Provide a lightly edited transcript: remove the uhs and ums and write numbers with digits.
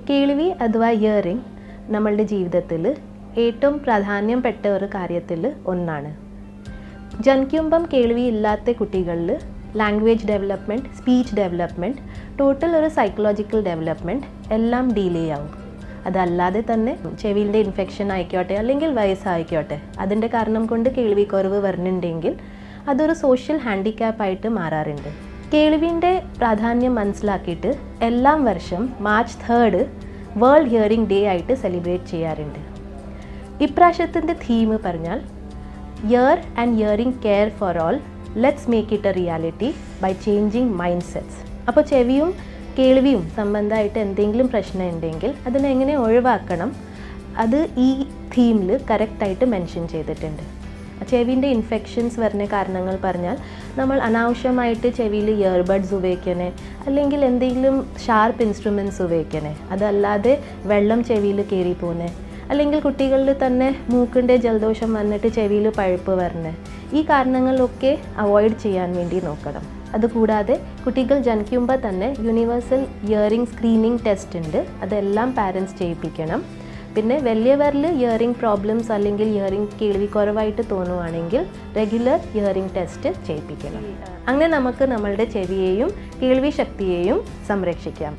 കേൾവി അഥവാ ഹിയറിംഗ് നമ്മളുടെ ജീവിതത്തിൽ ഏറ്റവും പ്രാധാന്യപ്പെട്ട ഒരു കാര്യത്തിൽ ഒന്നാണ്. ജനിക്കുമ്പം കേൾവിയില്ലാത്ത കുട്ടികളിൽ language development, speech development, total ഒരു സൈക്കോളജിക്കൽ ഡെവലപ്മെൻറ്റ് എല്ലാം ഡിലേ ആവും. അതല്ലാതെ തന്നെ ചെവിയുടെ ഇൻഫെക്ഷൻ ആയിക്കോട്ടെ അല്ലെങ്കിൽ വയസ്സായിക്കോട്ടെ അതിൻ്റെ കാരണം കൊണ്ട് കേൾവി കുറവ് വരുന്നുണ്ടെങ്കിൽ അതൊരു സോഷ്യൽ ഹാൻഡിക്യാപ്പായിട്ട് മാറാറുണ്ട്. കേൾവിൻ്റെ പ്രാധാന്യം മനസ്സിലാക്കിയിട്ട് എല്ലാ വർഷം മാർച്ച് 3 വേൾഡ് ഹിയറിംഗ് ഡേ ആയിട്ട് സെലിബ്രേറ്റ് ചെയ്യാറുണ്ട്. ഇപ്രാവശ്യത്തിൻ്റെ തീം പറഞ്ഞാൽ ear and hearing care for all, let's make it a reality by changing mindsets. അപ്പോൾ ചെവിയും കേൾവിയും സംബന്ധമായിട്ട് എന്തെങ്കിലും പ്രശ്നം ഉണ്ടെങ്കിൽ അതിനെങ്ങനെ ഒഴിവാക്കണം അത് ഈ തീമിൽ കറക്റ്റായിട്ട് മെൻഷൻ ചെയ്തിട്ടുണ്ട്. ചെവിൻ്റെ ഇൻഫെക്ഷൻസ് വരുന്ന കാരണങ്ങൾ പറഞ്ഞാൽ നമ്മൾ അനാവശ്യമായിട്ട് ചെവിയിൽ ഇയർബഡ്സ് ഉപയോഗിക്കണേ, അല്ലെങ്കിൽ എന്തെങ്കിലും ഷാർപ്പ് ഇൻസ്ട്രുമെൻറ്റ്സ് ഉപയോഗിക്കണേ, അതല്ലാതെ വെള്ളം ചെവിയിൽ കയറി പോകുന്നേ, അല്ലെങ്കിൽ കുട്ടികളിൽ തന്നെ മൂക്കിൻ്റെ ജലദോഷം വന്നിട്ട് ചെവിയിൽ പഴുപ്പ് വരണേ, ഈ കാരണങ്ങളൊക്കെ അവോയ്ഡ് ചെയ്യാൻ വേണ്ടി നോക്കണം. അതുകൂടാതെ കുട്ടികൾ ജനിക്കുമ്പോൾ തന്നെ യൂണിവേഴ്സൽ ഹിയറിംഗ് സ്ക്രീനിങ് ടെസ്റ്റ് ഉണ്ട്, അതെല്ലാം പാരൻസ് ചെയ്യിപ്പിക്കണം. പിന്നെ വലിയവരിൽ ഹിയറിംഗ് പ്രോബ്ലംസ് അല്ലെങ്കിൽ ഹിയറിംഗ് കേൾവി കുറവായിട്ട് തോന്നുവാണെങ്കിൽ റെഗുലർ ഹിയറിംഗ് ടെസ്റ്റ് ചെയ്യിപ്പിക്കണം. അങ്ങനെ നമുക്ക് നമ്മളുടെ ചെവിയെയും കേൾവി ശക്തിയെയും സംരക്ഷിക്കാം.